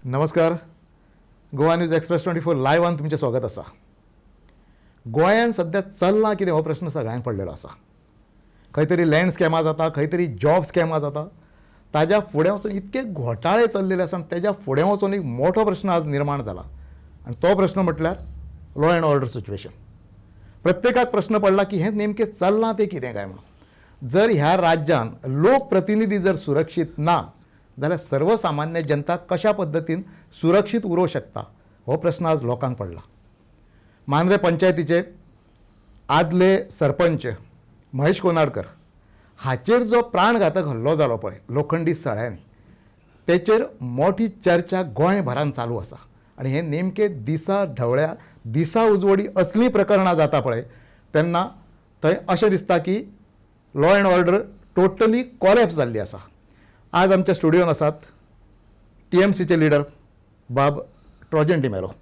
नमस्कार. Goa news express 24 लायव्हान तुमचें स्वागत आसा. गोंयांत सध्या चल्लां कितें हो प्रश्न सगळ्यांक पडलेलो आसा. खंय तरी लँड स्कॅमां जाता, खंय तरी जॉब स्कॅमां जाता. ताज्या फुडें वचून इतके घोटाळे चल्लेले आसा आनी ताज्या फुडें वचून एक मोठो प्रश्न आज निर्माण जाला आनी तो प्रश्न म्हटल्यार लॉ अँड ऑर्डर सिच्युएशन. प्रत्येकाक प्रश्न पडला की हें नेमकें चल्लां तें कितें काय म्हणून. जर ह्या राज्यांत लोकप्रतिनिधी जर सुरक्षीत ना जाल्यार सर्वसामान्य जनता कशा पद्दतीन सुरक्षीत उरूंक शकता हो प्रश्न आज लोकांक पडला. मांद्रे पंचायतीचे आदले सरपंच महेश कोनाडकर हाचेर जो प्राणघातक हल्लो जालो पळय लोखंडी सळ्यांनी, तेचेर मोठी चर्चा गोंयभरान चालू आसा. आनी हें नेमकें दिसा ढवळ्या दिसा उजवडी असलीं प्रकरणां जाता पळय तेन्ना थंय अशें दिसता की law and order totally collapse जाल्ली आसा. आज आमच्या स्टुडियोन आसात TMCचे लिडर बाब ट्रोजन डिमेलो.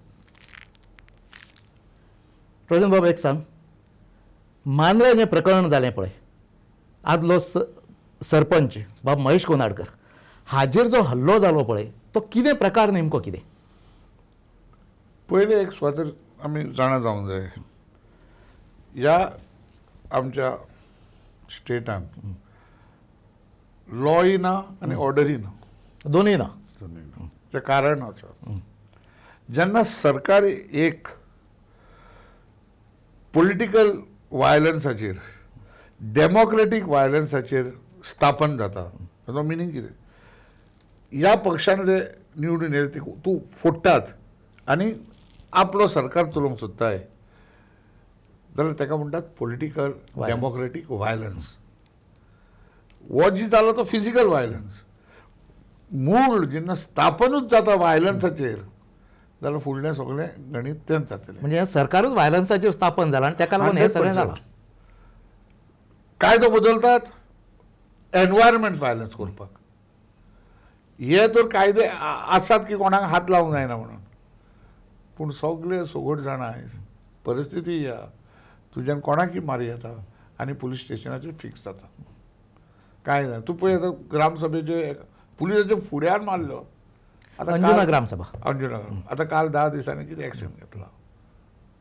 ट्रोजन बाब, एक सांग, मांद्रे जें प्रकरण जालें पळय, आदलो सरपंच बाब महेश कोनाडकर हाजेर जो हल्लो जालो पळय तो कितें प्रकार नेमको कितें? पयलें एक स्वातर आमी जाणा जावंक जाय. ह्या आमच्या स्टेटान लॉय ना आनी ऑर्डरी ना, दोनूय ना. तें कारण आसा. जेन्ना सरकार एक पॉलिटिकल वायलन्साचेर डेमोक्रेटीक वायलन्साचेर स्थापन जाता, ताचो मिनींग कितें? ह्या पक्षान ते निवडून येयले तूं फोडटात आनी आपलो सरकार चलोवंक सोदताय जाल्यार ताका म्हणटात पॉलिटिकल डेमोक्रेटीक वायलन्स. हो जी जालो तो फिजिकल वायलन्स. मूळ जेन्ना स्थापनूच जाता वायलन्साचेर जाल्यार फुडलें सगळें गणीत तेंच जातलें. म्हणजे हें सरकारूच वायलन्साचेर स्थापन जालां आनी ताका लागून हें सगळें जालां. कायदो बदलतात एनवायरमेंट वायलन्स करपाक. हे तर कायदे आसात की कोणाक हात लावंक जायना म्हणून, पूण सगळे सोगोट जाणा आयज परिस्थिती या तुज्यान कोणाकय मारी येता आनी पुलीस स्टेशनाचेर फिक्स जाता. काय ना तूं पळय आतां ग्रामसभेचे पुलिसाच्या फुड्यान मारलो. अंजुना ग्रामसभा. अंजुना आतां काल 10 दिसांनी कितें एक्शन घेतला?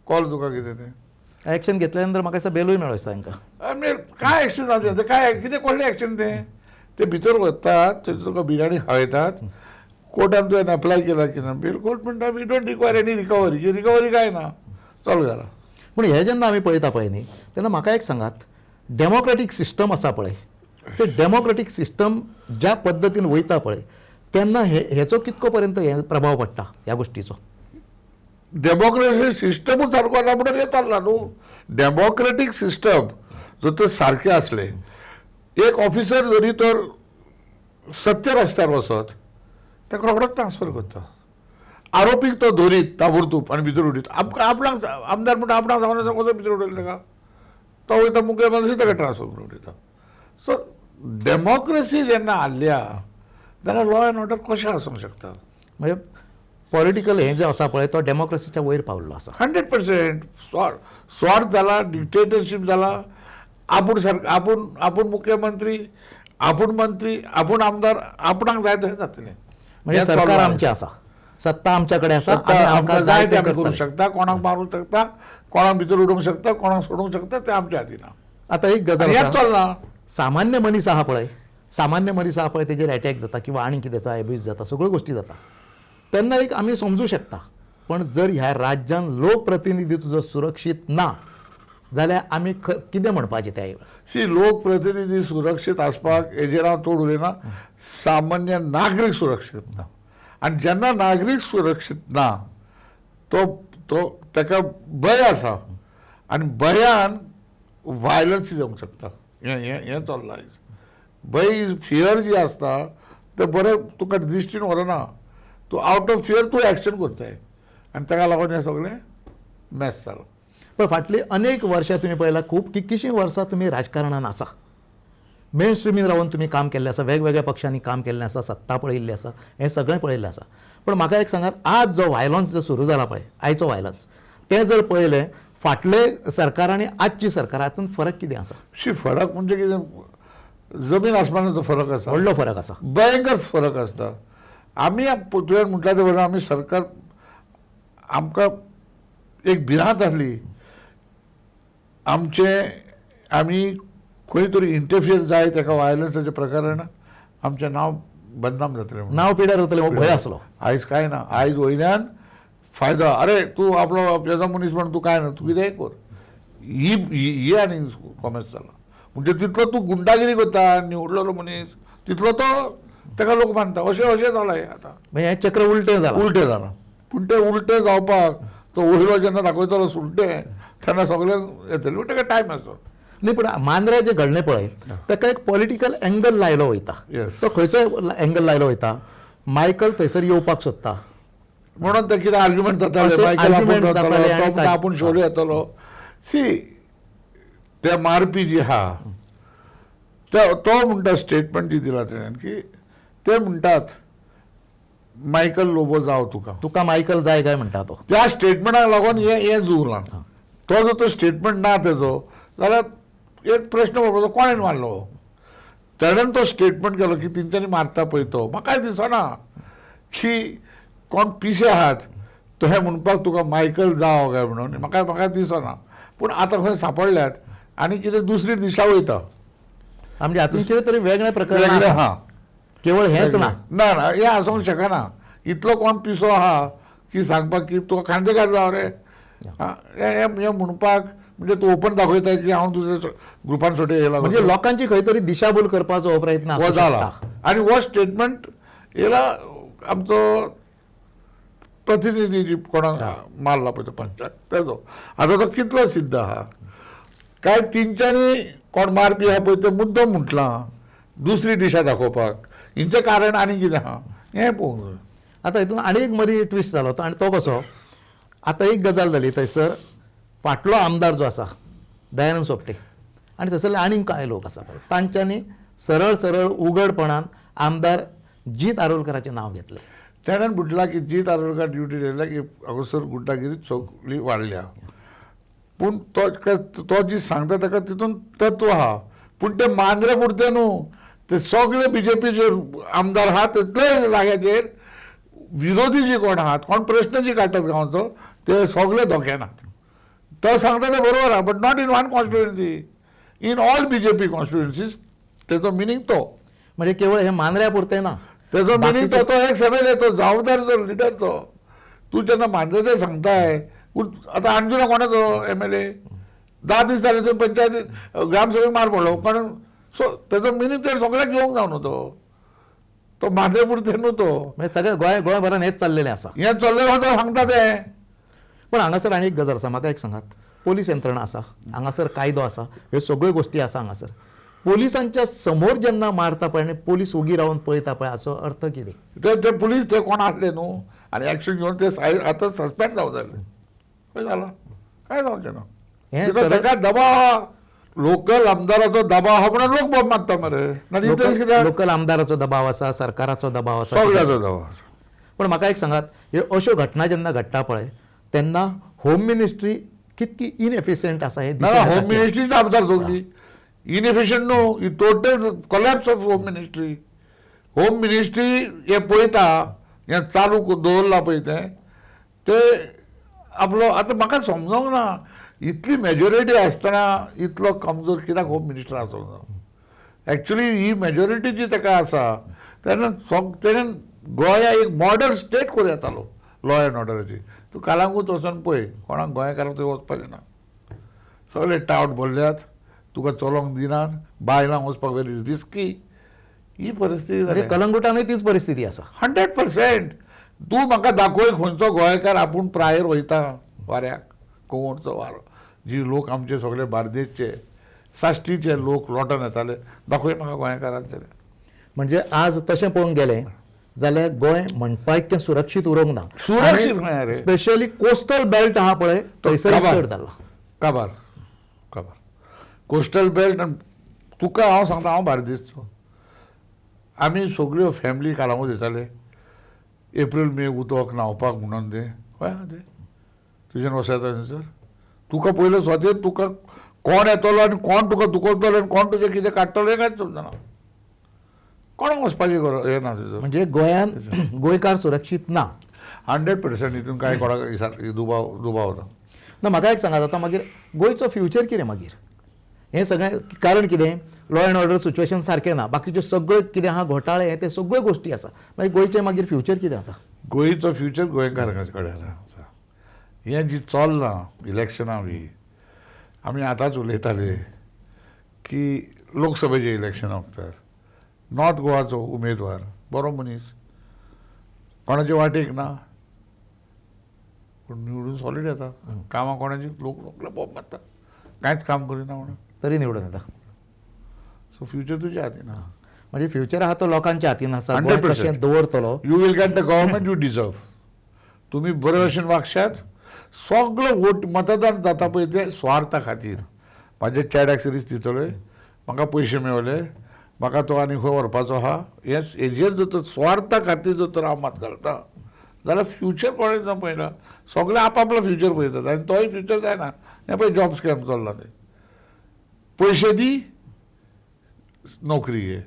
कॉल तुका कितें तें एक्शन घेतल्या नंतर म्हाका दिसता बेलूय मेळ्ळो दिसता तांकां. म्हणजे काय एक्शन जावचें? काय कितें कसलें एक्शन तें? ते भितर वतात, थंय तुका बिराणी खावयतात, कोर्टान तुवें अप्लाय केला की ना, बिल कोर्ट म्हणटा we don't require any recovery. Recovery काय ना, चल घरा. पूण हे जेन्ना आमी पळयता पळय न्ही तेन्ना म्हाका एक सांगात, डेमोक्रेटीक सिस्टम आसा पळय ते डेमोक्रेटीक सिस्टम ज्या पद्दतीन वयता पळय तेन्ना हेचो कितको पर्यंत हे प्रभाव पडटा ह्या गोश्टीचो? डेमोक्रेसी सिस्टमूच सारको ना म्हणून येताला न्हू. डेमोक्रेटीक सिस्टम जर तर सारकें आसलें, एक ऑफिसर जरी तर सत्य रस्त्यार वचत ताका रोखडोच ट्रान्सफर करता. आरोपीक तो धरीत ताबडतोब आनी भितर उडयता. आपणाक आमदार म्हणटा आपणाक सांगून कसो भितर उडयलो ताका? तो वयता मुखेलमंत्री ताका ट्रान्सफर करून उडयता. सो डेमोक्रेसी जेन्ना हाल्ल्या जाल्यार लॉ अँड ऑर्डर कशें आसूंक शकता? म्हणजे पॉलिटिकल हें जें आसा पळय तो डेमोक्रेसीच्या वयर पावल्लो आसा. 100% स्वार्थ जाला, डिक्टेटरशीप जाला. आपूण मुख्यमंत्री, आपूण मंत्री, आपूण आमदार, आपणाक जाय तशें जातलें. म्हणजे सरकार आमचें आसा, सत्ता आमच्या कडेन आसा, आमकां जाय तें आमी करूंक शकता. कोणाक मारूंक शकता, कोणाक भितर उडोवंक शकता, कोणाक सोडूंक शकता, तें आमच्या हातीन आसा. आतां एक गजाल हेंच चलना. सामान्य मनीस आहा पळय, सामान्य मनीस आहा पळय तेजेर अटॅक जाता किंवा आनी कितें जाता, एब्यूज जाता, सगळ्यो गोश्टी जाता. तेन्ना एक आमी समजूं शकता. पण जर ह्या राज्यांत लोकप्रतिनिधित्व जर सुरक्षीत ना जाल्यार आमी कितें म्हणपाचें त्या वेळार? लोकप्रतिनिधी सुरक्षीत आसपाक हेजेर हांव चड उलयना. सामान्य नागरीक सुरक्षीत ना. आनी जेन्ना नागरीक सुरक्षीत ना तो ताका भंय आसा आनी भंयान वायलन्स जावंक शकता. हें चल्लां आयज. भंय फियर जी आसता तें बरें तुका दिश्टीन व्हरना. तूं आवट ऑफ फियर तूं एक्शन करताय आनी ताका लागून हें सगळें मॅस जालां. पण फाटलीं अनेक वर्सां तुमी पळयलां, खूब कितकीशीं वर्सां तुमी राजकारणान आसा. मेन स्ट्रिमीन रावन तुम्ही काम केल्लें आसा, वेगवेगळ्या पक्षांनी काम केल्लें आसा, सत्ता पळयल्ली आसा, हें सगळें पळयल्लें आसा. पण म्हाका एक सांगात, आज जो व्हायलन्स जो सुरू जाला पळय, आयचो व्हायलन्स, तें जर पळयलें फाटले सरकार आनी आजची सरकार हातूंत फरक कितें आसा? फरक म्हणजे कितें, जमीन आसमानाचो फरक आसा, व्हडलो फरक आसा. भयंकर फरक आसता. आमी तुवें म्हटल्या ते बरोबर आमी सरकार आमकां एक भिरांत आसली आमी खंय तरी इंटरफियर जाय ताका व्हायलन्साचें प्रकरण आमचें नांव बदनाम जातलें म्हणून. नांव पिड्यार जातलें हो भंय आसलो. आयज काय ना, आयज वयल्यान फायदो. अरे तूं आपलो येजो मनीस म्हण तूं काय ना, तूं कितेंय कर, ही आनी कॉमेंट्स जाला. म्हणजे तितलो तूं गुंडागिरी करता, निवडलेलो मनीस तितलो तो ताका लोक मानता. अशें जाला हें आतां. म्हणजे हें चक्र उलटें जालां. उलटें जालां. पूण तें उलटें जावपाक तो वयलो जेन्ना दाखयतलो सुलटें तेन्ना सगळें येतलें. ताका टायम आसता. न्ही, पूण मांद्रे जे घडणें पळय ताका एक पॉलिटिकल एंगल लायलो वयता. Yes. तो खंयचो एंगल लायलो वयता? मायकल थंयसर येवपाक सोदता म्हणून ते कितें आर्ग्युमेंट जाताले, अशे मायकल arguments आपूण जाताले जातालो, आनी तो म्हणटा आपूण शोले येतलो. ते मारपी जी आहा तो म्हणटा, स्टेटमेंट जी दिला तेणेन की ते म्हणटात मायकल लोबो जाव तुका मायकल जाय काय म्हणटा तो. त्या स्टेटमेंटाक लागून हें जुळना. तो जर तो स्टेटमेंट ना तेजो जाल्यार एक प्रश्न पडपाचो, कोणेन मारलो? तेणेन तो स्टेटमेंट केलो की तेंच्यांनी मारता पळय तो. म्हाकाय दिसना की कोण पिशे आहात तो हें म्हणपाक तुका मायकल जाव काय म्हणून. म्हाका दिसना. पूण आतां खंय सांपडल्यात आनी कितें दुसरी दिशा वयता. म्हणजे हातूंत कितें तरी वेगळें प्रकरण वेगळें आसा. आहा. केवळ हेंच ना. ना हें आसूंक शकना. इतलो कोण पिसो आहा की सांगपाक की तुका खांदेकार जाव रे, हें म्हणपाक म्हणजे तूं ओपन दाखयता की हांव दुसऱ्या ग्रुपान सोटे येयला. म्हणजे लोकांची खंय तरी दिशाभूल करपाचो हो प्रयत्न हो आसूंक जाला. शकता. आनी हो स्टेटमेंट येयला आमचो प्रतिनिधी जी कोणाक मारला पळय तो पंचाक तेजो. आतां तो कितलो सिद्ध आहा काय तेंच्यांनी कोण मारपी आहा पळय ते मुद्दम म्हटलां दुसरी दिशा दाखोवपाक. हिंचें कारण आनी कितें आहा हें पळोवंक जाय. आतां हितून आनी एक मदीं ट्विस्ट जालो आनी तो कसो, आतां एक गजाल जाली थंयसर फाटलो आमदार जो आसा दयानंद सोपटे आनी थंयसरले आनीक कांय लोक आसा पळय तांच्यांनी सरळ सरळ उघडपणान आमदार जीत आरोलकराचें नांव घेतलें. तेणेन म्हटलां की जीत आरोलकर ड्युटी येयल्या की हांगासर गुंडागिरी सगळी वाडल्या. पूण तो जी सांगता ताका तितून तत्व आहा. पूण ते मांद्रे पुरते न्हू, ते सगळे बीजेपीचे आमदार आहात तितले जाग्याचेर विरोधी जे कोण आहात, कोण प्रश्न जी काडटात गांवचो ते सगळे धोक्यान आहात. तो सांगता ते बरोबर आहा, but not in one constituency, in all BJP constituencies. तेजो मिनींग तो. म्हणजे केवळ हे मांद्र्या पुरतें ना. तेजो मिनींग तो एक समेल तो जबाबदार जो लिडर तो. तूं जेन्ना मांद्रेचें सांगताय, आतां अंजुना कोणाचो MLA 10 दीस जाले थंय पंचायत ग्रामसभेक मार पडलो कारण सो तेजो मिनींग ते सगळ्याक घेवंक जाय न्हू तो मांद्रे पुरते न्हू तो. म्हणजे सगळें गोंयभरान हेच चल्लेलें आसा. हें चल्लेलो तो सांगता ते. पण हांगासर आनी एक गजाल आसा, म्हाका एक सांगात. पोलीस यंत्रणा आसा, हांगासर कायदो आसा, ह्यो सगळ्यो गोश्टी आसा हांगासर. पोलिसांच्या समोर जेन्ना मारता पळय आनी पोलीस उगी रावन पळयता पळय हाचो अर्थ कितें? ते पुलीस ते कोण आसले न्हू आनी एक्शन घेवन ते आतां सस्पेंड जावं जाले. खंय जाला काय जावचें ना. हें ताका दबाव आहा, लोकल आमदाराचो दबाव आहा म्हणून लोक बॉम्ब मारता मरे. लोकल आमदाराचो दबाव आसा, सरकाराचो दबाव आसा, सगळ्याचो दबाव. पण म्हाका एक सांगात, ह्यो अश्यो घटना जेन्ना घडटा पळय तेन्ना होम मिनिस्ट्री कितकी इनएफिशियंट आसा हें दिसून येता. होम मिनिस्ट्री आमदार सगळी इनएफिशियंट न्हू, ही total collapse of home ministry. Home ministry हे पळयता, हें चालू दवरला पळय ते आपलो. आतां म्हाका समजोंक ना इतली मेजॉरिटी आसतना इतलो कमजोर कित्याक होम मिनिस्टर आसूंक ना. एक्चुली ही मेजॉरिटी जी ताका आसा तेणेन गोंया एक मॉडर्न स्टेट करूं येतालो लॉ एंड ऑर्डराची. तूं कालांगूच वचोन पळय कोणाक गोंयकाराक थंय वचपाचें ना. सगळे टावट भरल्यात, तुका चलोंक दिनात, बायलांक वचपाक व्हेरी रिस्की. ही परिस्थिती म्हणजे कलंगुटानूय तीच परिस्थिती आसा. 100%. तूं म्हाका दाखय खंयचो गोंयकार आपूण प्रायर वयता वाऱ्याक, कोवणचो वारो. जी लोक आमचे सगळे बार्देसचे साश्टीचे लोक लोटन येताले, दाखय म्हाका गोंयकारांचे. म्हणजे आज तशें पळोवंक गेलें जाल्यार गोंय म्हणपा इतकें सुरक्षीत उरोंक ना. सुरक्षीत न्हय रे. स्पेशली कोस्टल बेल्ट आहा पळय थंयसर चड जाला. काबार कोस्टल बेल्ट तुका हांव सांगता हांव भायर दिसचो आमी सगळ्यो फॅमिली काळांगूट दिताले एप्रील मे उदक न्हांवपाक म्हणून तें खंय आहा तें तुज्यान वसयता थंयसर तुका पयलो स्वतेच तुका कोण येतलो आनी कोण तुका दुखोवतलो आनी कोण तुजें कितें काडटलो हें कांयच समजना कोणाक वचपाची गरज हें ना तेजो म्हणजे गोंयान गोंयकार सुरक्षीत ना 100% हितून कांय कोणाक दुबाव ना ना म्हाका एक सांगात आतां मागीर गोंयचो फ्युचर कितें मागीर हें सगळें कारण कितें लॉ एंड ऑर्डर सिच्युएशन सारकें ना बाकीच्यो सगळ्यो कितें आहा घोटाळे ते सगळ्यो गोश्टी आसा मागीर गोंयचें मागीर फ्युचर कितें आतां गोंयचो फ्युचर गोंयकारां कडेन आसा हें जी चल्लां इलेक्शनां बी आमी आतांच उलयताले की लोकसभेचें इलेक्शन वखदार नॉर्थ गोवाचो उमेदवार बरो मनीस कोणाचे वाटेक ना पूण निवडून सॉलिड येता कामां कोणाची लोक रोखले बोब मारता कांयच काम करिना म्हणून तरी निवडून येता सो फ्युचर तुज्या हातीन आहा म्हणजे फ्युचर आहा तो लोकांच्या हातीन आसा 100%. गोंय कशें दवरतलो you will get the government you deserve तुम्ही बरे भशेन वागशात सगळो वोट मतदान जाता पळय ते स्वार्था खातीर म्हाजे चेड्याक सिरीज दितले म्हाका पयशे मेळले म्हाका तो आनी खंय व्हरपाचो आहा हेजेर जर तर स्वार्था खातीर जर तर हांव मत घालता जाल्यार फ्युचर कोणें ना पळयना सगळे आपापलो फ्युचर पळयतात आनी तोय फ्युचर जायना हें पळय जॉब स्कॅम चल्ला ते पयशे दी नोकरी घे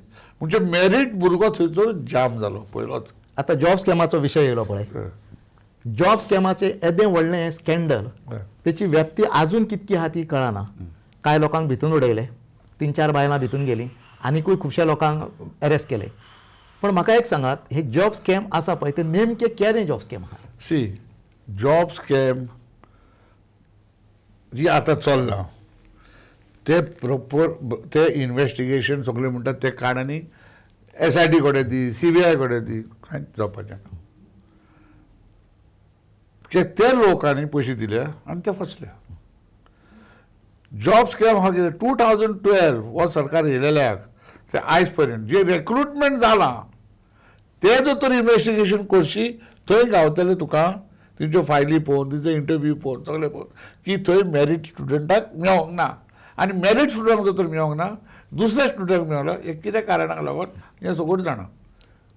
म्हणजे मेरीट भुरगो थंयचो जाम जालो पयलोच आतां जॉब स्कॅमाचो विशय येयलो पळय जॉब स्कॅमाचें येदें व्हडलें स्कॅन्डल तेची व्याप्ती आजून कितकी आहा ती कळना कांय लोकांक भितून उडयले 3-4 बायलां भितून गेलीं आनिकूय खुबश्या लोकांक अरेस्ट केले पण म्हाका एक सांगात हे जॉब स्कॅम आसा पळय ते नेमके केदें जॉब स्कॅम आहा सी जॉब स्कॅम जी आतां चल्लां ते प्रोपर ते इन्वेस्टिगेशन सगळें म्हणटात ते काड आनी SIT कडेन दी CBI कडेन दी कांयच जावपाचें ना कित्याक त्या लोकांनी पयशे दिले आनी ते फसल्या जॉब स्कॅम हा कितें 2012 हो सरकार येयलेल्याक ते आयज पर्यंत जे रिक्रुटमेंट जालां ते जर तर इन्वेस्टिगेशन करशी थंय गावतले तुका तेंच्यो फायली पळोवन तेंचो इंटरव्यू पळोवन सगळें पळोवन की थंय मेरीट स्टुडंटाक मेळोंक ना आनी मेरीट स्टुडंटाक जर तर मेळोंक ना दुसऱ्या स्टुडंटाक मेळलो हे कितें कारणाक लागून हें सगळें जाणा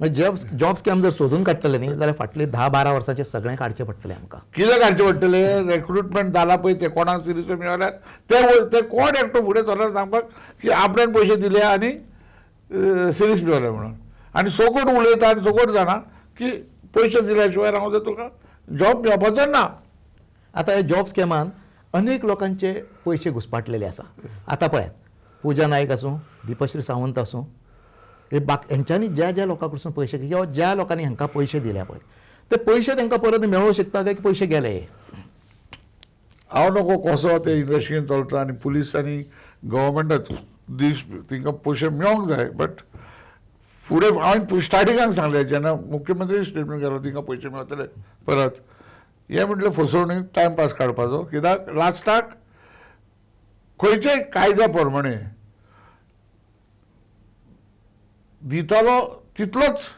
म्हणजे जॉब स्कॅम जर सोदून काडटले न्ही जाल्यार फाटले 10-12 वर्सांचे सगळें काडचें पडटलें आमकां कितें काडचें पडटलें रिक्रुटमेंट जाला पळय ते कोणाक सिरियस मेळल्यार ते कोण एकटो फुडें सरल्यार सांगपाक की आपल्यान पयशे दिले आनी सिरीस मेळले म्हणून आनी सोकोट उलयता आनी सोकोट जाणा की पयशे दिल्या शिवाय रावूं जर तुका जॉब मेळपाचो ना आतां हे जॉब स्कॅमान अनेक लोकांचे पयशे घुसपाटलेले आसा आतां पळयात पुजा नायक आसूं दिपश्री सावंत आसूं हे हेंच्यांनी ज्या ज्या लोकां कडसून पयशे किंवा ज्या लोकांनी हांकां पयशे दिल्या पळय ते पयशे तांकां परत मेळूं शकता काय की पयशे गेले हांव नको कसो ते इन्वेस्टिगेशन चलता आनी पुलीस आनी गव्हर्मेंटाच दीस तांकां पयशे मेळोंक जाय बट फुडें हांवें स्टार्टिंगाक सांगलें जेन्ना मुख्यमंत्री स्टेटमेंट केलो तांकां पयशे मेळटले परत हें म्हटलें फसवणूक टायमपास काडपाचो कित्याक लास्टाक खंयच्याय कायद्या प्रमाणे दितालो तितलोच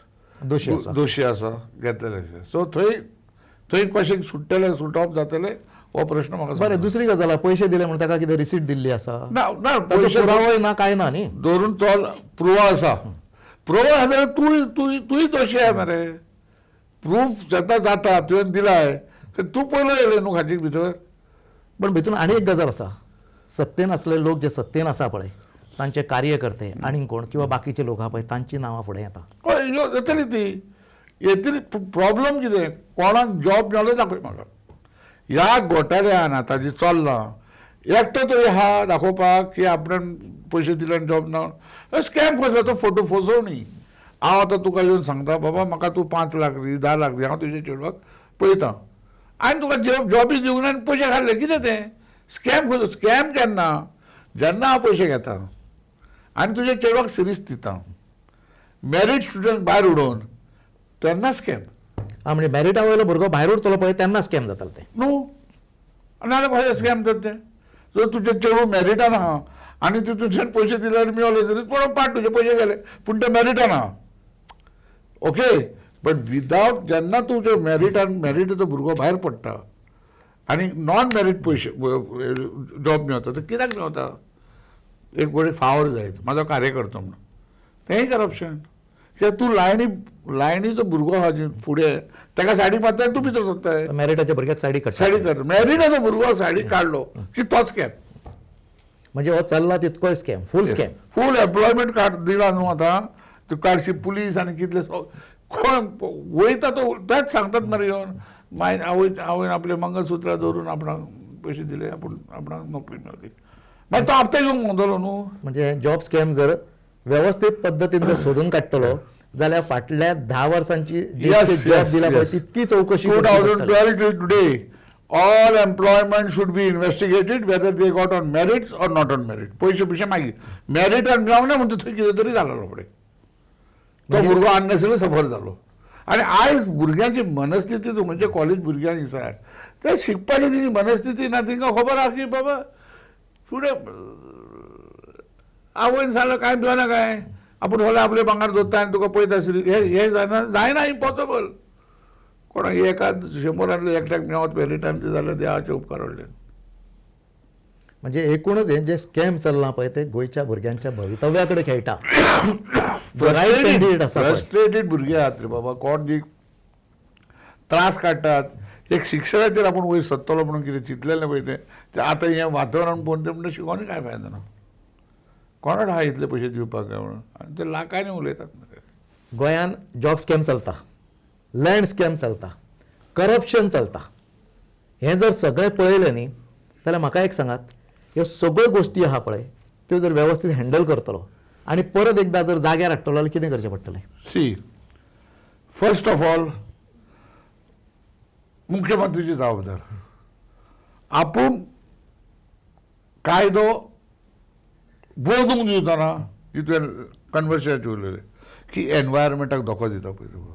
दोशी आसा घेतलेले सो थंय कशें सुट्टले सुटप जातले हो प्रश्न म्हाका बरें दुसरी गजाल पयशे दिले म्हणून ताका कितें रिसीट दिल्ली आसा ना ना पयशे पुरावोय ना काय ना न्ही धरून चल प्रूव आसा प्रूव आसा जाल्यार तूंय दोशी आहे मरे प्रूफ जाता तुवें दिलाय तूं पयलो येयलें न्हू खाजीक भितर पण भितून आनी एक गजाल आसा सत्तेन असलेले लोक जे सत्तेन आसा पळय तांचे कार्यकर्ते आनी कोण किंवा बाकीचे लोक आहा पळय तांची नांवां फुडें येता हय येतली ती येतली प्रॉब्लम कितें कोणाक जॉब मेळ्ळो दाखय म्हाका ह्या घोटाळ्यान आतां जी चल्लां एकटो तरी आहा दाखोवपाक की आपणान पयशे दिले आनी जॉब ना स्कॅम कसलो तो फोटो फसोवणी हांव आतां तुका येवन सांगता बाबा म्हाका तूं 5 लाख दी 10 लाख दी हांव तुज्या चेडवाक पळयतां आनी तुका जॉबी दिवूं ना आनी पयशे घातले कितें तें स्कॅम स्कॅम केन्ना जेन्ना हांव पयशे घेता आनी तुज्या चेडवाक सिरीस दिता मेरीट स्टुडंट भायर उडोवन तेन्ना स्कॅम म्हणजे मेरिटा वयलो भुरगो भायर उरतलो पळय तेन्ना स्कॅम जातालो ते न्हू नाल्यार कशें स्कॅम जाता तें जर तुजें चेडूं मेरिटान आहा आनी तुज्यान पयशे दिले आनी मेळले तरी पळोवन पाट तुजे पयशे गेले पूण ते मेरिटान आहा ओके बट विदावट जेन्ना तुजे मेरिटाचो भुरगो भायर पडटा आनी नॉन मेरीट पयशे जॉब मेळटा तर कित्याक मेळटा एक गोडे फावर जायत म्हाजो कार्यकर्तो म्हणून तेंय करप्शन कित्याक तूं लायनीचो भुरगो आहा फुडें ताका सायडीक मारता तूं भितर सरताय मेरिटाच्या भुरग्याक सायडीक काडटा सायडीक काड मॅरिटाचो भुरगो सायडीक काडलो की तोच स्कॅम म्हणजे हो चल्ला तितकोय स्कॅम फूल स्कॅम फूल एम्प्लॉयमेंट कार्ड दिला न्हू आतां तूं काडशी पुलीस आनी कितले कोण वयता तो तेच सांगतात मरे येवन मागीर आवयन आपले मंगळसूत्र दवरून आपणाक पयशे दिले आपणाक नोकरी मेळली मागीर तो हप्ते घेवंक वतलो न्हू म्हणजे जॉब स्कॅम जर व्यवस्थित पद्दतीन जर सोदून काडटलो जाल्यार फाटल्या 10 वर्सांची जी Yes, जॉब yes, दिला पळय yes. तितकी चौकशी करची पडटली. 2012 till today all employment should be investigated whether they got on merits or not on merit पयशे मागीर मेरिटान मेळोंक ना म्हणजे थंय कितें तरी जालेलो फुडें तो भुरगो अननेसरी सफर जालो आनी आयज भुरग्यांची मनस्थिती तूं म्हणजे कॉलेज भुरग्यांक विचार ते शिकपाची तेंची मनस्थिती ना तांकां खबर आहा की बाबा फुडें आवयन सांगलें कांय भिवना काय आपूण फाल्यां आपले भांगर दवरता आनी तुका पळयता हे जायना इम्पॉसिबल कोणाक एकाद 100 एकट्याक मेवत मेरिटान ते जाल्यार देवाचे उपकार व्हडले म्हणजे एकूणच हे जे स्कॅम चल्ला पळय ते गोंयच्या भुरग्यांच्या भवितव्या कडेन खेळटा Right candidate आसा पळय. फ्रस्ट्रेटेड भुरगे आहात रे बाबा कोण जी त्रास काडटात एक शिक्षणाचेर आपूण वयर सरतलो म्हणून कितें चिंतलेलें पळय तें आतां हें वातावरण पळोवन तें म्हणटा शिकोवनी कांय फायदो ना कोणाक आहा इतले पयशे दिवपाक काय म्हणून आनी ते लाखांनी उलयतात मरे गोंयान जॉब स्कॅम चलता लँड स्कॅम चलता करप्शन चलता हें जर सगळें पळयलें न्ही जाल्यार म्हाका एक सांगात ह्यो सगळ्यो गोश्टी आहा पळय त्यो जर वेवस्थीत हँडल करतलो आनी परत एकदां जर जाग्यार हाडटलो जाल्यार कितें करचें पडटलें सी फर्स्ट ऑफ ऑल मुख्यमंत्रीची जबाबदार आपूण कायदो बोलूंक दिवतना जितून कन्वर्सेशन उलयलें की एनवायरमेंटाक धोको दिता पळय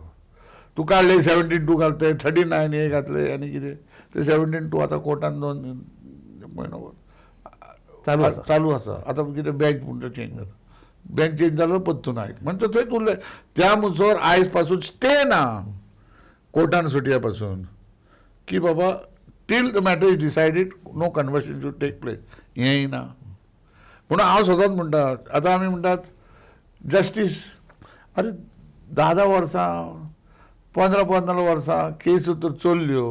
तूं काडले 17(2) घालते 39 हे घातले आनी कितें ते 17(2) आतां कोर्टान 2 म्हयनो चालू आसा आतां कितें बँक म्हणटा चेंज जाता बँक चेंज जालो पत्तू नायक म्हणजे थंय उरले त्या मुजोर आयज पासून स्टे ना कोर्टान सुटया पासून की बाबा till the matter is decided no conversation should take place हेंय ना म्हणून हांव सदांच म्हणटा आतां आमी म्हणटात जस्टीस अरे 10 वर्सां 15 वर्सां केस तर चल्ल्यो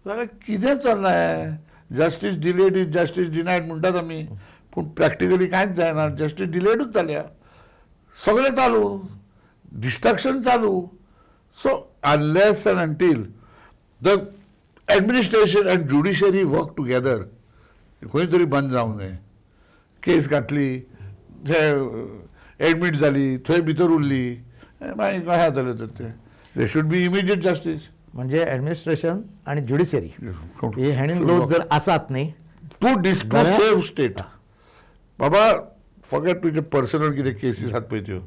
जाल्यार कितें चल्लां जस्टीस डिलेड इज जस्टीस डिनायड म्हणटात आमी पूण प्रॅक्टिकली कांयच जायना जस्टीस डिलेडूच जाल्या सगळें चालू डिस्ट्रक्शन चालू so unless and until the administration and judiciary work together खंय तरी बंद जावंक जाय केस घातली थंय एडमीट जाली थंय भितर उरली मागीर कशें जातलें तर तें they should be immediate justice म्हणजे एडमिनिस्ट्रेशन आणि ज्युडिशरी हे हँड इन ग्लोव्ह जर आसात न्ही टू सेव स्टेट बाबा फकत तुजे पर्सनल कितें केसीस आसात पळय त्यो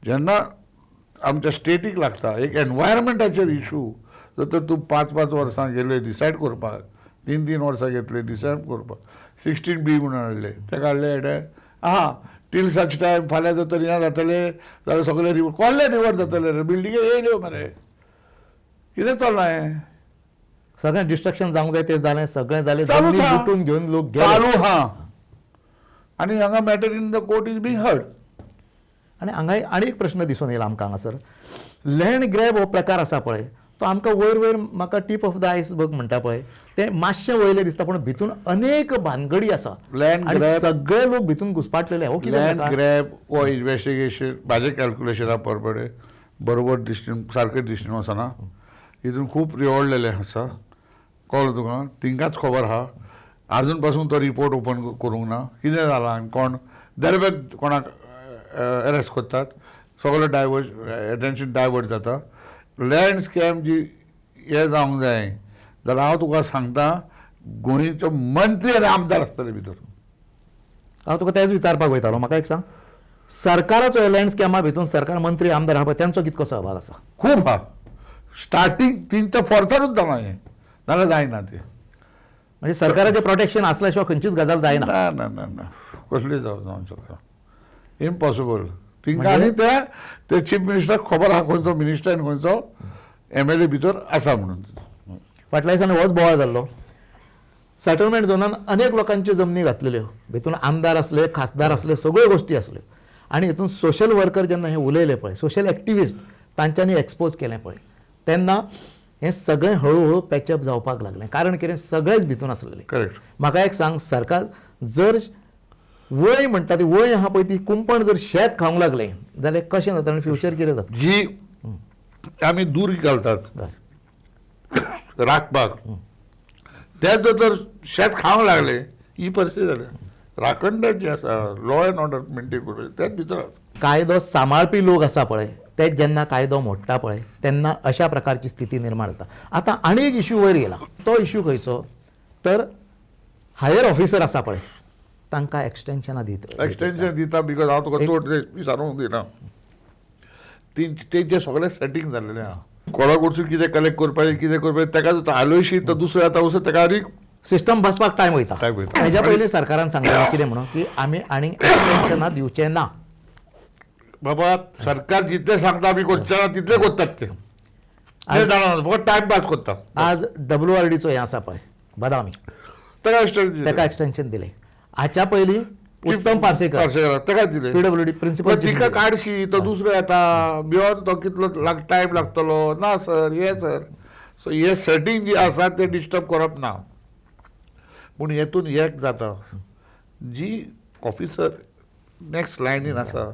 जेन्ना आमच्या स्टेटीक लागता एक एनवायरमेंटाचेर इशू जर तूं 5 वर्सां गेले डिसायड करपाक 3 वर्सां घेतले डिसायड करपाक 16B म्हणून हाडले ते काडले हेडे आहा टील सच टायम फाल्यां जर तर हें जातलें जाल्यार सगळे रिवर कोल्ले रिवर जातले रे बिल्डिंगे येयल्यो मरे कितें चल्लां हें सगळें डिस्ट्रक्शन जावंक जाय तें जालें सगळें जालें चालूच जमनी आहा. लुटून घेवन लोक गेले चालू हा आनी हांगा matter in the court is being heard आनी हांगा आनी एक प्रश्न दिसून येयला आमकां हांगासर लँड ग्रॅब हो प्रकार आसा पळय तो आमकां वयर म्हाका टीप ऑफ द आयसबर्ग म्हणटा पळय ते मातशें वयलें दिसता पूण भितून अनेक भानगडी आसा Land आनी grab- सगळे लोक भितून घुसपाटलेले हो कितें लँड जाता? ग्रॅब वो इन्वेस्टिगेशन म्हाजे कॅल्क्युलेशना परपडे बरोबर दिश्टीन सारकें दिश्टीन वचना हितून खूब रिवडलेलें आसा कळ्ळें तुका तिंकाच खबर आहा आजून पासून तो रिपोर्ट ओपन करूंक ना कितें जालां आनी कोण दरबेग कोणाक अरेस्ट करतात सगळें एटेन्शन डायवर्ट जाता लँड स्कॅम जी हे जावंक जाय जाल्यार हांव तुका सांगता गोंयचो मंत्री आनी आमदार आसतले भितर हांव तुका तेच विचारपाक वयतालो म्हाका एक सांग सरकाराचो ह्या लँड स्कॅमा भितून सरकार मंत्री आमदार आहा पळय तांचो कितको सहभाग आसा खूब आहा स्टार्टींग तेंच्या फोर्सानूच जालां हें नाल्यार जायना तें म्हणजे सरकाराचें प्रोटेक्शन आसल्या शिवाय खंयचीच गजाल जायना ना ना ना ना कसली जावंक शकता इम्पॉसिबल तिंका आनी ते चीफ मिनिस्टराक खबर आहा खंयचो मिनिस्टर आनी खंयचो MLA भितर आसा म्हणून फाटल्या दिसांनी होच बोवाळ जाल्लो सेटलमेंट झोनान अनेक लोकांच्यो जमनी घातलेल्यो, भितून आमदार असले, खासदार असले, सगळ्यो गोष्टी असल्यो. आनी हितून सोशल वर्कर जेन्ना हे उलयले पळय, सोशल एक्टिविस्ट तांच्यांनी एक्सपोज केलें पळय, तेन्ना हें सगळें हळू पॅचअप जावपाक लागलें. कारण कितें, सगळेच भितून आसलेले. करेक्ट. म्हाका एक सांग, सरकार जर वय म्हणटा ती वय आहा पळय ती कुंपण जर शेत खावंक लागलें जाल्यार कशें जाता आनी फ्युचर कितें जाता? जी आमी दूर घालतात राखपाक, ते जर शेत खावंक लागले ही परिस्थिती जाली. राखण जी आसा, लॉ अँड ऑर्डर मेंटेन करता त्याच भितर कायदो सांबाळपी लोक आसा पळय, ते जेन्ना कायदो मोडटा पळय तेन्ना अशा प्रकारची स्थिती निर्माण जाता. आतां आनी एक इश्यू वयर गेला. तो इश्यू खंयचो तर हायर ऑफिसर आसा पळय तांकां एक्सटेन्शनां दिता. एक्सटेन्शन दिता बिकॉज हांव तुका चड विचारूंक दिना. तेंचे सगळें सेटींग जाल्लेलें आहा. कोणा कडसून कितें कलेक्ट करपाचें, कितें करपाचें ताका जाता आलोयशी तो दुसरो येता वचून ताका आनीक सिस्टम बसपाक टायम वयता. टायम वयता. हेज्या पयलीं सरकारान सांगलें कितें म्हणून की आमी आनी एक्सटेन्शनां दिवचे ना. बाबा सरकार जितले सांगता आमी करचे ना तितले करतात ते जाणा फकत टायम पास करता. आज WRDचो हें आसा पळय बदामी, ताका एक्सटेन्शन ताका एक्सटेन्शन दिलें. हाच्या पयलीं उत्तम पार्सेकर ताका दिले. PWD प्रिन्सिपल तिका काडशी तो दुसरो येता बियोन तो कितलो टायम लागतलो ना सर हे सर. सो हे सेटींग जी आसा ते डिस्टर्ब करप ना. पूण हेतून एक जाता, जी ऑफिसर नेक्स्ट लायनीन आसा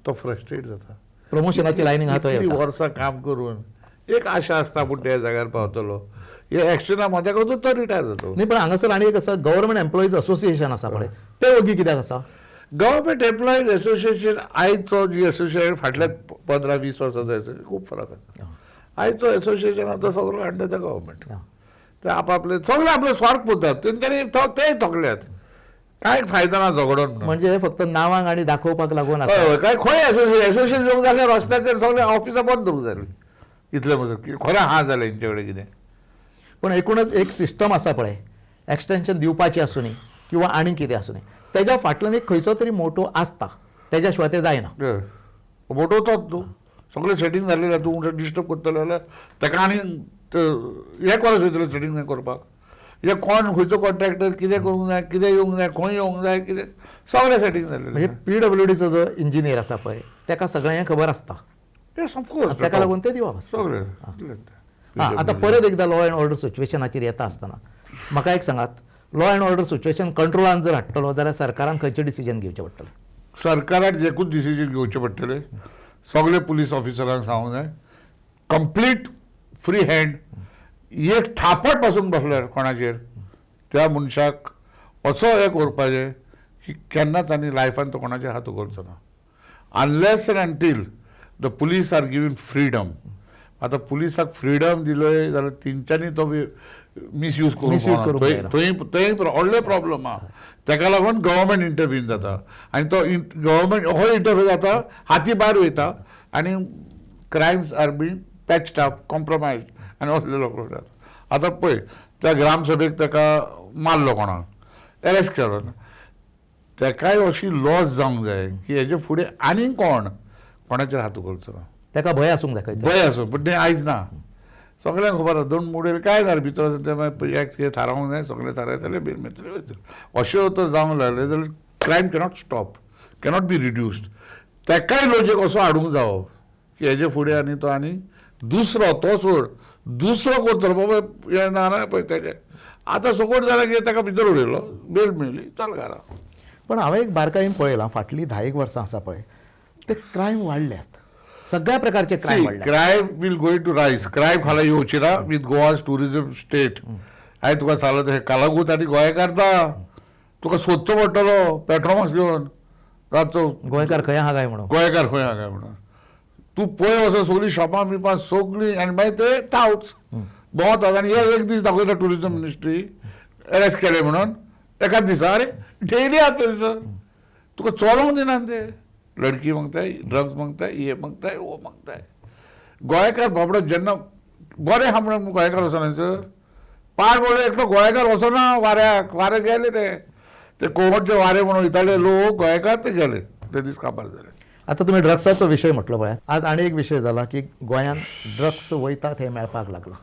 तो फ्रस्ट्रेट जाता. प्रमोशनाची लायनींग आहा तो इतली येता. वर्सां काम करून एक आशा आसता पूण त्या जाग्यार पावतलो. हे एक्सटर्ना मध्या कडून तो रिटायर जातो. नाही पण हांगासर आनी एक आसा गव्हर्मेंट एम्प्लॉईज असोसिएशन आसा पळय ते वगी कित्याक आसा? गव्हर्मेंट एम्प्लॉईज असोसिएशन आयचो जी असोसिएशन फाटल्या 15-20 वर्सांचो खूब फरक आसा. आयचो असोसिएशन आतां सगळो अंडर द गव्हर्मेंट. ते आपापले सगळे आपले स्वार्थ पळयतात. तेंच्यांनी ते तोकल्यात. कांय फायदो ना झगडोन. म्हणजे फक्त नावांक आनी दाखोवपाक लागून आसा. हय काय खंय असोसिएशन येवंक जाल्यार रस्त्याचेर सगळे ऑफिसां बंद करूंक जाय इतले म्हजो खरें हा जालें हेंचे कडेन कितें. पण एकूणच एक सिस्टम आसा पळय एक्सटेन्शन दिवपाची आसूं न्ही किंवा आनी कितें आसूं न्ही तेज्या फाटल्यान एक खंयचो तरी मोटो आसता. तेज्या शिवाय तें जायना. मोठो तोच तूं सगळें सेटींग जाल्लें तूं डिस्टर्ब करतलो जाल्यार ताका आनी हे कोरस वयतलें सेटींग करपाक. हे कोण खंयचो कॉन्ट्रॅक्टर कितें करूंक जाय, कितें येवंक जाय, खंय येवंक जाय, कितें सगळें सेटींग जाल्लें. म्हणजे PWDचो जो इंजिनियर आसा पळय ताका सगळें हें खबर आसता. ऑफकोर्स ताका लागून ते दिवप आसता. सगळें. आतां परत एकदां लॉ अँड ऑर्डर सिच्युएशनाचेर येता आसतना म्हाका एक सांगात, लॉ अँड ऑर्डर सिच्युएशन कंट्रोलान जर हाडटलो जाल्यार सरकारान खंयचें डिसिजन घेवचें पडटलें? सरकाराक एकूच डिसिजन घेवचें पडटलें. सगळे पुलीस ऑफिसरांक सांगूंक जाय कंप्लीट फ्री हँड. एक थापट पासून बसल्यार कोणाचेर त्या मनशाक असो हे करपाचें की केन्नाच आनी लायफान तो कोणाचेर हात उखलचो ना. Unless and until the police are giving freedom. आतां पुलिसाक फ्रीडम दिलोय जाल्यार तेंच्यांनी तो मिसयूज करूंक थंय व्हडले प्रॉब्लम आहा. ताका लागून गव्हर्मेंट इंटरव्यून जाता आनी तो गव्हर्मेंट हो इंटरव्यू जाता हाती भायर वयता आनी crimes are been patched up compromise आनी असले लोक जाता. आतां पळय त्या ग्रामसभेक ताका मारलो कोणाक एरेस्ट केलो. ताकाय अशी लॉस जावंक जाय की हेजे फुडें आनी कोणाचेर हात उखलचो ना. ताका भंय आसूंक जाय खंय भंय आसूं पूण तें आयज ना. सगळ्यांक खबर आसा दोन मुडेल काय जालें भितर तें मागीर थारावंक जाय सगळें थारायतले बीन मेळटले वयतले. अश्यो तर जावंक लागले जाल्यार crime cannot stop, cannot be reduced. ताकाय लॉजीक असो हाडूंक जावो की हेजे फुडें आनी तो आनी दुसरो तो सोड दुसरो करतलो बाबा हें ना पळय तेजें. आतां सपोर्ट जालें की ताका भितर उडयलो बेल मेळ्ळी चल घरा. पण हांवें एक बारकायेन पळयलां फाटलीं 10 वर्सां आसा पळय ते क्रायम वाडल्यात. सगळ्या प्रकारचे क्रायम वाडल्यात. Crime will going to rise. Crime खाला येवची ना विथ गोवाज टुरिझम स्टेट. हांवें तुका सांगलो हे कालागूत आनी गोंयकार ता तुका सोदचो पडटलो पेट्रोमाक्स घेवन रातचो गोंयकार खंय आहा काय म्हणून. गोंयकार खंय आहा काय म्हणून. तूं पळय वचो सगळीं शॉपां बिपां सगळीं आनी मागीर ते टाउट्स भोंवतात आनी हे एक दीस दाखयता टुरिझम मिनिस्ट्री अरेस्ट केले म्हणून एकाच दिसा. अरे डेली आपल्या दिसा तुका चलोवंक दिना ते. लडकी मागताय, ड्रग्स मागताय, ये मागताय, वो मागताय. गोंयकार बाबडो जेन्ना बरें आहा म्हणून गोंयकार वचना सर. पाड पडलो एकलो गोंयकार वचना वाऱ्याक. वारे गेले ते कोवटचे वारे म्हणून वयताले लोक गोंयकार ते गेले ते दीस काबार जाले. आतां तुमी ड्रग्साचो विशय म्हटलो पळय. आज आनी एक विशय जाला की गोंयांत ड्रग्स वयतात हें मेळपाक लागला.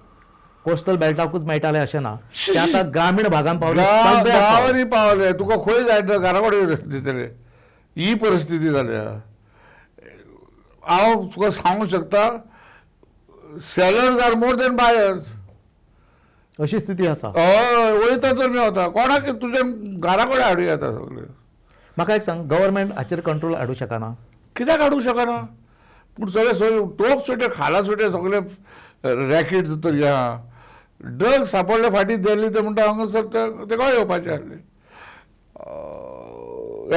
कोस्टल बेल्टाकूच मेळटाले अशें ना ते आतां ग्रामीण भागांत पावले सगळ्याक पावले. गांवांनी पावले तुका खंय जाय तर घरा कडेन दितले ही परिस्थिती जाल्या. हांव तुका सांगूंक शकता sellers are more than buyers. अशी स्थिती आसा. हय वयता तर मेवता कोणाक तुज्या घरा कडेन हाडूं येता सगळे. म्हाका एक सांग गव्हर्मेंट हाचेर कंट्रोल हाडूं शकना. कित्याक हाडूंक शकना पूण सगळे टोप सुटे खाला सुटे सगळे रॅकेट तर ह्या ड्रग्स सापडले फाटीं दिल्ली ते म्हणटा हांगासर ते गोंय येवपाचे आसले.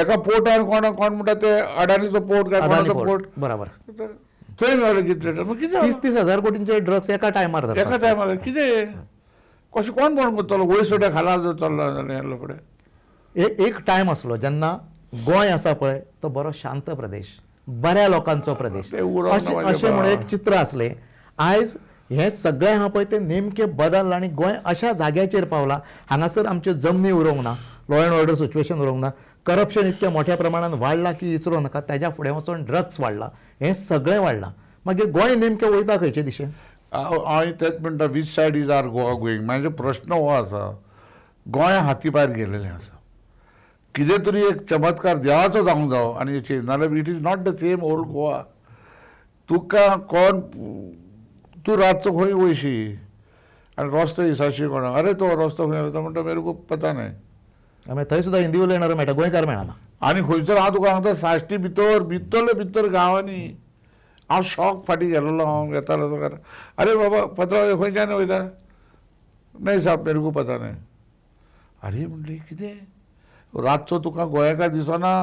एका पोर्टार कोण म्हणटा ते अडानीचो पोर्ट काय अदानी कोणाचो पोर्ट पोर्ट बराबर थंय मेळ्ळे कितले मग कितें 30,000 कोटींचे ड्रग्स एका टायमार एका जातात. टायमार कितें कशें कोण करतलो वयर सुटे खाला जर चल्ला जाल्यार फुडें. एक टायम आसलो जेन्ना गोंय आसा पळय तो बरो शांत प्रदेश, बऱ्या लोकांचो प्रदेश ते उडोवन अशें म्हणून एक चित्र आसलें. आयज हे सगळें आहा पळय ते नेमकें बदललां आनी गोंय अशा जाग्याचेर पावलां हांगासर आमच्यो जमनी उरोवंक ना, लॉ अँड ऑर्डर सिच्युएशन उरोवंक ना, करप्शन इतक्या मोठ्या प्रमाणात वाडलां की विचारूं नाका. ताज्या फुडें वचून ड्रग्स वाडला, हें सगळें वाडलां. मागीर गोंय नेमकें वयता खंयचे दिशेन? हांव तेच म्हणटा which side is our Goa going. म्हाजे प्रश्न हो आसा गोंय हाती भायर गेलेलें आसा. कितें तरी एक चमत्कार देवाचो जावंक जावो आनी चेंज नाल्यार it is not the same old Goa. तुका कोण तूं रातचो खंय वयशी आनी रस्तो हिसाशी कोणा अरे तो रस्तो खंय वता म्हणटा मेरे को पता नाही. थंय सुद्दां हिंदी उलयणारो मेळटा, गोंयकार मेळना. आनी खंयसर हांव तुका सांगता साश्टी भितर गांवांनी हांव शॉक फाटीं गेलोलो हांव येतालो तो घरा. अरे बाबा पत्र खंयच्यान वयता नाही साहब मेरे को पता नाही. अरे म्हणली कितें रातचो तुका गोंयकार दिसना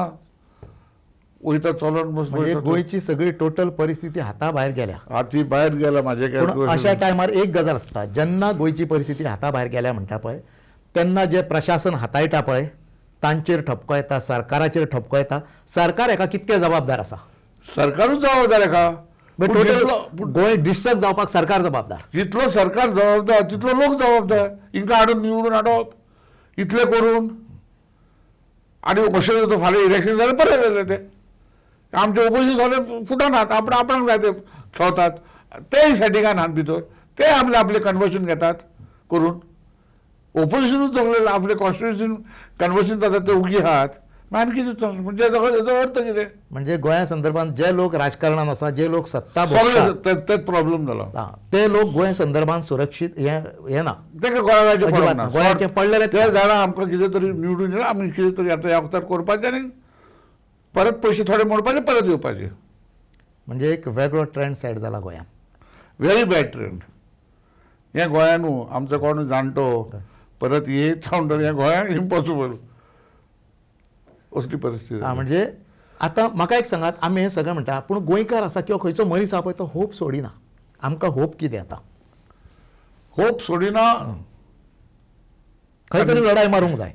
वयता चलोन म्हणजे गोंयची सगळी टोटल परिस्थिती हाता भायर गेल्या. हाती भायर गेला म्हाजे पूण अशा टायमार एक गजाल आसता जेन्ना गोंयची परिस्थिती हाता भायर गेल्या म्हणटा पळय तेन्ना जे प्रशासन हाताळटा पळय तांचेर ठपको येता, सरकाराचेर ठपको येता. सरकार हाका कितके जबाबदार आसा? सरकारूच जबाबदार हाका. टोटल गोंय डिस्टर्ब जावपाक सरकार जबाबदार. जितलो सरकार जबाबदार तितलो लोक जबाबदार. हिंका हाडून निवडून हाडप इतले करून आनी अशें जाता फाल्यां इलेक्शन जाल्यार बरें जालें तें. आमचे ओपोजीशन सगळे फुटनात आपणाक जाय ते खेळतात तेय सेटिंगान आहात भितर ते आपले कन्वर्शन घेतात करून. ओपोजिशनूच सगळे आपले कॉन्स्टिट्युशन कन्वर्शन जातात ते उगी आहात मागीर कितें चलना. म्हणजे हेजो अर्थ कितें? म्हणजे गोंया संदर्भात जे लोक राजकारणान आसा, जे लोक सत्ता भोगतात, सगळे तेच प्रॉब्लेम जाला. ते लोक गोंय संदर्भात सुरक्षीत हे ना. तेका गोंयचे अजिबात ना. गोंयाचे पडलेले ते जाणां आमकां कितें तरी निवडून येयला आमी कितें तरी आतां ह्या वक्तार करपाचें आनी परत पयशे थोडे मोडपाचे परत येवपाचे. म्हणजे एक वेगळो ट्रेंड सेट जाला गोंयांत. Very bad trend. हें गोंयान न्हू आमचो कोण जाणटो परत येत म्हणटा हें गोंयाक इम्पॉसिबल असली परिस्थिती. म्हणजे आतां म्हाका एक सांगात आमी हें सगळें म्हणटा पूण गोंयकार आसा किंवा खंयचो मनीस आसा पळय तो होप सोडिना. आमकां होप कितें आतां? होप सोडिना. खंय तरी लढाय मारूंक जाय.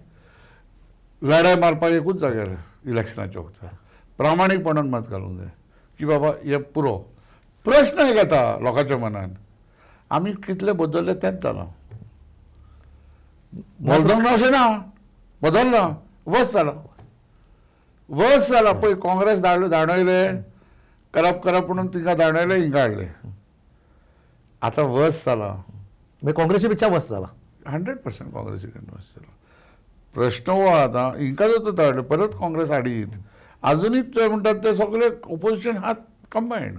लढाय मारपाक एकूच जाग्यार इलेक्शनाच्या वक्तार प्रामाणीकपणान मत घालूंक जाय की बाबा हे पुरो. प्रश्न एक येता लोकांच्या मनान आमी कितले बदलले तेंच जालां. बदलूंक ना अशें ना बदलना वस जाला पळय. काँग्रेस धांवयले करप म्हणून तिंका धांवयले हिंगा हाडले. आतां वस जाला म्हणजे काँग्रेसी पेक्षा वस जाला. 100% काँग्रेसीकडून वस जाला. प्रश्न हो आतां हिंका जर धाडले परत काँग्रेस हाडीत अजुनूय ते म्हणटात ते सगळे ओपोजिशन हात कंबायंड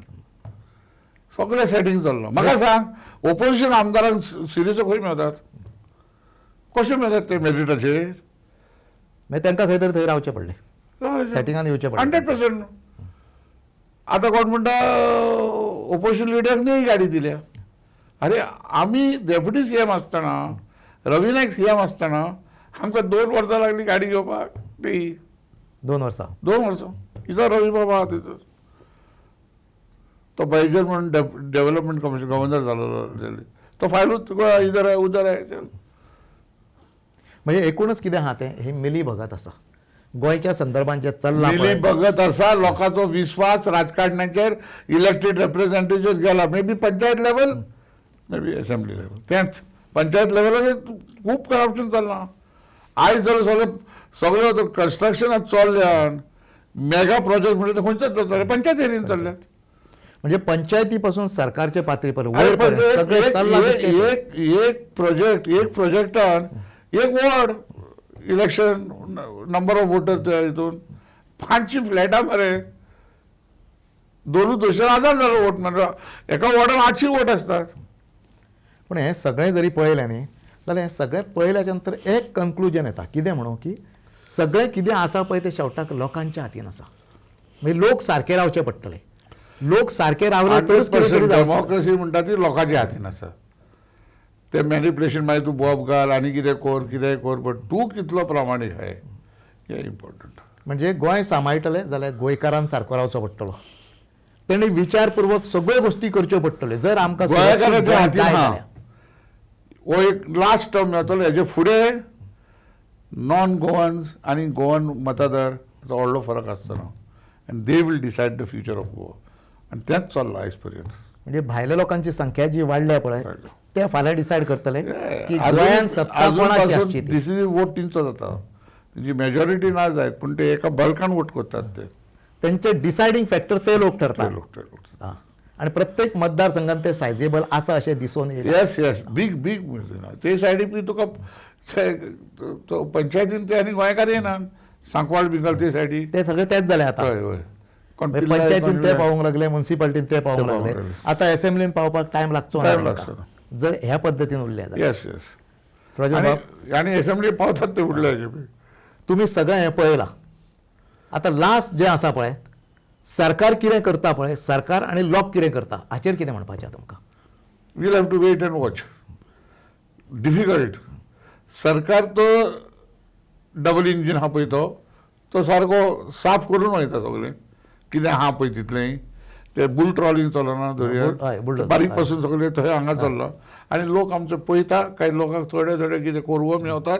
सगळे सेटींग चल्लो. म्हाका सांग ओपोजिशन आमदारांक सिरीचो खंय मेळटात? कशें मेळटात ते मेरिटाचेर? मागीर तांकां खंय तरी थंय रावचें पडलें, सेटिंगान येवचें पडलें. 100%. आतां कोण म्हणटा ओपोजिशन लिडराक न्ही गाडी दिल्या. अरे आमी डेप्युटी सीएम आसतना रवी नायक सीएम आसतना आमकां 2 वर्सां लागली गाडी घेवपाक. ती 2 वर्सां 2 वर्सां. इजा रवी बाबा आहा तिथं तो बैजर म्हणून डेव्हलपमेंट कमिशन गव्हर्नर जालो तो फायलूच इधर आहे उधर आहे. म्हणजे एकूणच कितें आहा तें ही मिली भगत आसा गोंयच्या संदर्भात जे चल्लां मिली भगत आसा. लोकांचो विश्वास राजकारणाचेर इलेक्टेड रिप्रेझेंटेटिव्ह गेला. May be panchayat level may be assembly level तेंच पंचायत लेवलाचेर खूब करप्शन चल्लां. आयज जाल्यार सगळे कन्स्ट्रक्शन चल्ल्यान मेगा प्रोजेक्ट म्हणजे खंयच्याच चलतले पंचायत एरियेन चल्ल्यात. म्हणजे पंचायतीपासून सरकारच्या पातळीपर्यंत अरे पण वरपर्यंत सगळे चालला तितके एक प्रोजेक्टान एक ward election number of voter हितून 500 फ्लॅटां मरे 2,000 जालो वोट म्हणजे एका वॉर्डान 800 वोट असतात. पण हे सगळें जरी पळयलें न्ही जाल्यार हें सगळें पळयल्याच्या नंतर एक कन्क्लुजन येता कितें म्हणून की सगळें कितें आसा पळय ते शेवटाक लोकांच्या हातीन आसा. म्हणजे लोक सारके रावचे पडटले. लोक सारके रावले तरच कितें तरी जावचें. डेमोक्रेसी म्हणटा ती लोकांच्या हातीन आसा. ते मॅनिप्युलेशन मागीर तूं बॉब घाल आनी कितें कर बट तूं कितलो प्रामाणीक आहाय हें इम्पॉर्टंट. म्हणजे गोंय सांबाळटले जाल्यार गोंयकारान सारको रावचो पडटलो. तेणी विचारपूर्वक सगळ्यो गोश्टी करच्यो पडटल्यो. जर आमकां सुरक्षीत गोंयकाराच्या गोंय हातीन जाय हा. जाल्यार. हो एक लास्ट टर्म येतलो हेजे फुडें नॉन गोवन्स आनी गोवन मतदार हाचो व्हडलो फरक आसतलो आनी they will decide the future of Goa आनी तेंच चल्लां आयज पर्यंत. म्हणजे भायल्या लोकांची संख्या जी वाडल्या पळय ते फाल्यां डिसायड करतले की आजून- गोंयांत सत्ता आजून कोणाची पासून आसची ती. डिसिसीव वोट तेंचो जाता. तेंची मेजॉरिटी ना जायत पूण ते एका बल्कान वोट करतात ते त्यांचे डिसायडिंग फॅक्टर ते लोक ठरतात. लोक. हा. आणि प्रत्येक मतदारसंघात ते सायजेबल आसा अशें दिसून येयलें. येस बीग ते सायडीक बी तुका तो पंचायतीन ते आनी गोंयकार येना सांकवाळ बिंकाल ते सायडीक ते सगळे तेच जाले आता. हय कोण म्हणजे पिल्लाय, पंचायतीन कोण ते पावूंक लागले म्युन्सिपालिटीन ते पावूंक पावूंक लागले. लागले. आता असेंब्लीन पावपाक टायम लागचो ना Time तांकां. लागचो जर ह्या पद्दतीन उरलें जाल्यार. येस प्रजन बाब, आनी असेंब्ली पावतात ते उरले तुम्ही सगळें हें पळयलां. आतां लास्ट जें आसा पळय सरकार कितें करता पळय सरकार आनी लोक कितें करता हाचेर कितें म्हणपाचें तुमकां. We'll have to wait and watch. Difficult. सरकार तो डबल इंजीन आहा पळय तो सारको साफ करून वयता सगळें कितें आहा पळय तितलें. ते बुल ट्रॉलिंग चलना हय, दर्यार बुलडोजर, बारीक हय. पासून सगळें थंय हांगा चल्लां आनी लोक आमचे पळयता काही लोकांक थोडे कितें कोरवो मेवतात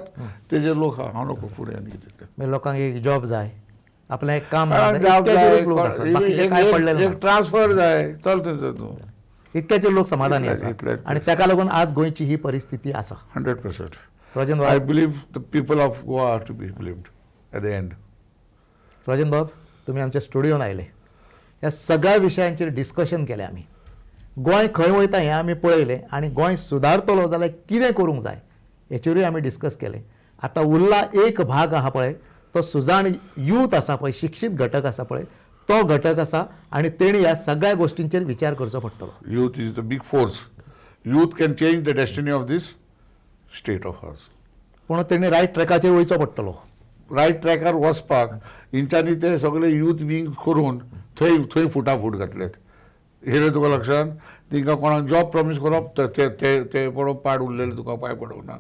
तेजे लोक हांव नको फुडें आनी कितें तें. म्हणजे लोकांक एक जॉब जाय आपलें एक काम जॉब जाय, लोक आसात बाकीचे काय पडलेले एक ट्रान्सफर जाय चल थंयसर तूं. इतक्याचे लोक समाधानी इतलेच, आसात इतलेच. आणि ताका लागून आज गोंयची ही परिस्थिती आसा. 100%. प्रजन आय बाब, believe the people of Goa are to be blamed at the end. प्रजन बाब तुम्ही आमच्या स्टुडिओन आयले. ह्या सगळ्या विशयांचेर डिस्कशन केलें आमी. गोंय खंय वयता हें आमी पळयलें आनी गोंय सुदारतलो जाल्यार कितें करूंक जाय हेचेरूय आमी डिस्कस केलें. आतां उरला एक भाग आहा पळय तो सुजाण यूथ आसा पळय शिक्षीत घटक आसा पळय तो घटक आसा आनी तेणी ह्या सगळ्या गोश्टींचेर विचार करचो पडटलो. Youth is the big force. Youth can change the destiny of this state of ours. पूण तेणी रायट ट्रॅकाचेर वयचो पडटलो. रायट ट्रॅकार वचपाक हेंच्यांनी ते सगळे यूथ विंग करून थंय फुटाफूट घातलेत. हे तुका लक्षांत तांकां कोणाक जॉब प्रॉमीस करप ते पळोवप पाड उरलेले तुका पांय पडोवंक ना.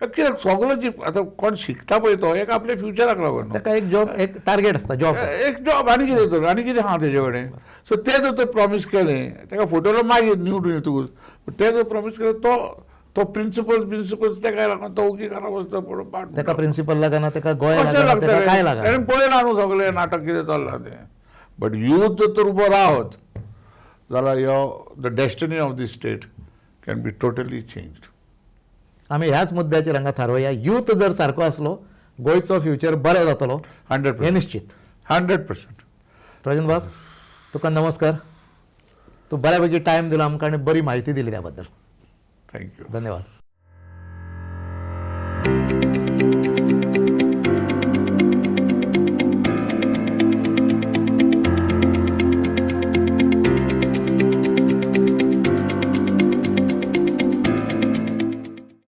कित्याक सगळो जी आतां कोण शिकता पळय तो एक आपल्या फ्युचराक लागून ताका एक जॉब एक टार्गेट आसता जॉब. एक जॉब आनी कितें तर आनी कितें आहा तेजे कडेन. सो ते जर तो प्रॉमीस केलें ताका फोटोलो मागीर निवडून येतकूच ते जर प्रॉमीस केलें तो प्रिंसिपल्स तेका लागून तो उगी घरा वचता पळोवन पाड ताका प्रिंसिपल लागना ताका गोंय कशें लागना ताका काय लागतलें लागना. पळयलां न्हू सगळें नाटक कितें चल्लां तें. बट यूथ जर तर उबो रावत जाल्यार the destiny of this state can be totally changed. आमी ह्याच मुद्द्याचेर हांगा थारोवया. यूथ जर सारको आसलो गोंयचो फ्युचर बरो जातलो 100%. हें निश्चित. 100%. प्रजन बाब तुका नमस्कार. तूं बऱ्यापैकी टायम दिलो आमकां आनी बरी म्हायती दिली त्या बद्दल थँक्यू. धन्यवाद.